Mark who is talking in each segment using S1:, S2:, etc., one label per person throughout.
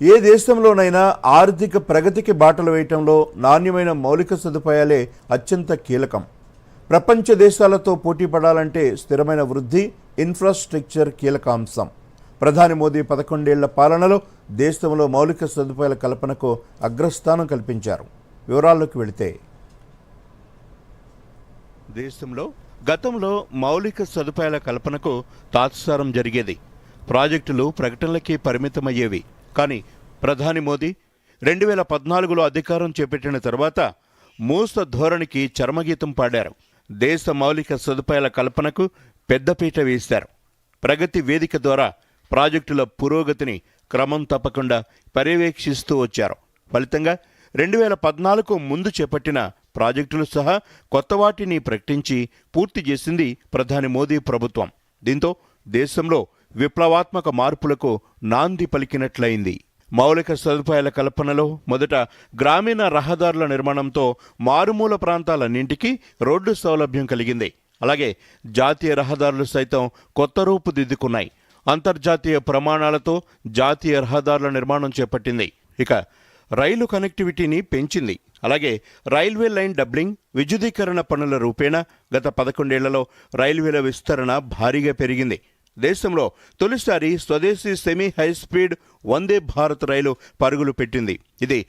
S1: ఏ దేశంలోనైనా ఆర్థిక ప్రగతికి బాటలు వేయటంలో నాణ్యమైన మౌలిక సదుపాయాలే అత్యంత కీలకం. ప్రపంచ దేశాలతో పోటీ పడాలంటే స్థిరమైన వృద్ధి, ఇన్ఫ్రాస్ట్రక్చర్ కీలక అంశం. ప్రధాని మోదీ 11 ఏళ్ల పాలనలో దేశంలో మౌలిక సదుపాయాల కల్పనకు అగ్రస్థానం కల్పించారు. వివరాల్లోకి వెళితే, దేశంలో గతంలో మౌలిక సదుపాయాల కల్పనకు తాత్సారం జరిగేది. ప్రాజెక్టులు ప్రకటనలకి పరిమితమయ్యేవి. కానీ ప్రధాని మోదీ 2014లో అధికారం చేపట్టిన తర్వాత మూస ధోరణికి చర్మగీతం పాడారు. దేశ మౌలిక సదుపాయాల కల్పనకు పెద్దపీట వేశారు. ప్రగతి వేదిక ద్వారా ప్రాజెక్టుల పురోగతిని క్రమం తప్పకుండా పర్యవేక్షిస్తూ వచ్చారు. ఫలితంగా 2014కు ముందు చేపట్టిన ప్రాజెక్టులు సహా కొత్త వాటిని ప్రకటించి పూర్తి చేసింది ప్రధాని మోదీ ప్రభుత్వం. దీంతో దేశంలో విప్లవాత్మక మార్పులకు నాంది పలికినట్లయింది. మౌలిక సదుపాయాల కల్పనలో మొదట గ్రామీణ రహదారుల నిర్మాణంతో మారుమూల ప్రాంతాలన్నింటికీ రోడ్డు సౌలభ్యం కలిగింది. అలాగే జాతీయ రహదారులు సైతం కొత్త రూపుదిద్దుకున్నాయి. అంతర్జాతీయ ప్రమాణాలతో జాతీయ రహదారుల నిర్మాణం చేపట్టింది. ఇక రైలు కనెక్టివిటీని పెంచింది. అలాగే రైల్వే లైన్ డబ్లింగ్, విద్యుదీకరణ పనుల రూపేణా గత 11 ఏళ్లలో రైల్వేల విస్తరణ భారీగా పెరిగింది. దేశంలో తొలిసారి స్వదేశీ సెమీ హైస్పీడ్ వందే భారత్ రైలు పరుగులు పెట్టింది. ఇది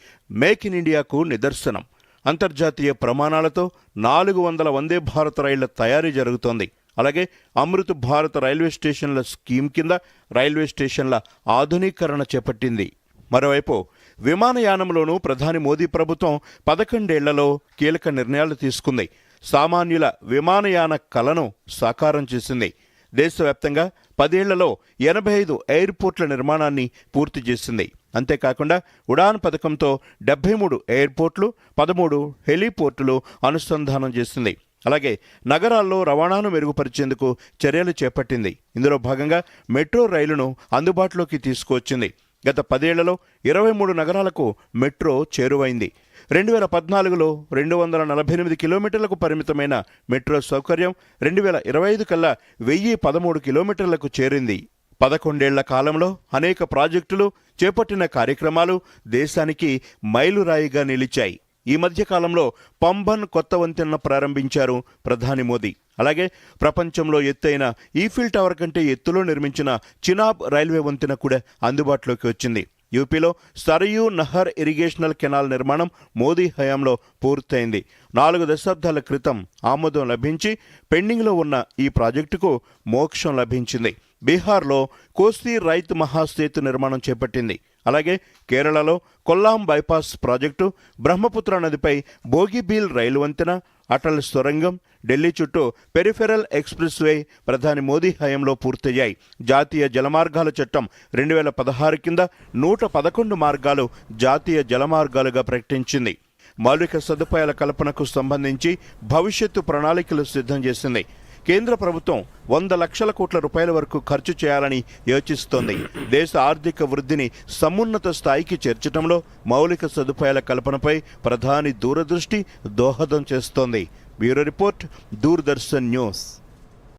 S1: మేక్ ఇన్ ఇండియాకు నిదర్శనం. అంతర్జాతీయ ప్రమాణాలతో 400 వందే భారత్ రైళ్ల తయారీ జరుగుతోంది. అలాగే అమృత్ భారత్ రైల్వే స్టేషన్ల స్కీమ్ కింద రైల్వే స్టేషన్ల ఆధునీకరణ చేపట్టింది. మరోవైపు విమానయానంలోనూ ప్రధాని మోదీ ప్రభుత్వం 11 ఏళ్లలో కీలక నిర్ణయాలు తీసుకుంది. సామాన్యుల విమానయాన కలను సాకారం చేసింది. దేశవ్యాప్తంగా 10 ఏళ్లలో 85 ఎయిర్పోర్ట్ల నిర్మాణాన్ని పూర్తి చేసింది. అంతేకాకుండా ఉడాన్ పథకంతో 73 ఎయిర్పోర్ట్లు, 13 హెలీపోర్టులు అనుసంధానం చేసింది. అలాగే నగరాల్లో రవాణాను మెరుగుపరిచేందుకు చర్యలు చేపట్టింది. ఇందులో భాగంగా మెట్రో రైలును అందుబాటులోకి తీసుకువచ్చింది. గత 10 ఏళ్లలో 23 నగరాలకు మెట్రో చేరువైంది. 2014లో 248 కిలోమీటర్లకు పరిమితమైన మెట్రో సౌకర్యం 2025 కల్లా 1013 కిలోమీటర్లకు చేరింది. 11 ఏళ్ల కాలంలో అనేక ప్రాజెక్టులు, చేపట్టిన కార్యక్రమాలు దేశానికి మైలురాయిగా నిలిచాయి. ఈ మధ్య కాలంలో పంబన్ కొత్త వంతెనను ప్రారంభించారు ప్రధాని మోదీ. అలాగే ప్రపంచంలో ఎత్తైన ఈఫిల్ టవర్ కంటే ఎత్తులో నిర్మించిన చినాబ్ రైల్వే వంతెన కూడా అందుబాటులోకి వచ్చింది. యూపీలో సరయూ నహర్ ఇరిగేషనల్ కెనాల్ నిర్మాణం మోదీ హయాంలో పూర్తయింది. 4 దశాబ్దాల క్రితం ఆమోదం లభించి పెండింగ్లో ఉన్న ఈ ప్రాజెక్టుకు మోక్షం లభించింది. బీహార్లో కోసి రైత్ మహాసేతు నిర్మాణం చేపట్టింది. అలాగే కేరళలో కొల్లాం బైపాస్ ప్రాజెక్టు, బ్రహ్మపుత్ర నదిపై బోగిబీల్ రైలు వంతెన, అటల్ సొరంగం, ఢిల్లీ చుట్టూ పెరిఫెరల్ ఎక్స్ప్రెస్ వే ప్రధాని మోదీ హయాంలో పూర్తయ్యాయి. జాతీయ జలమార్గాల చట్టం 2016 కింద 111 మార్గాలు జాతీయ జలమార్గాలుగా ప్రకటించింది. మౌలిక సదుపాయాల కల్పనకు సంబంధించి భవిష్యత్తు ప్రణాళికలు సిద్ధం చేసింది. కేంద్ర ప్రభుత్వం 100 లక్షల కోట్ల రూపాయల వరకు ఖర్చు చేయాలని యోచిస్తోంది. దేశ ఆర్థిక వృద్ధిని సమున్నత స్థాయికి చేర్చడంలో మౌలిక సదుపాయాల కల్పనపై ప్రధాని దూరదృష్టి దోహదం చేస్తోంది. Bureau report, Doordarshan news.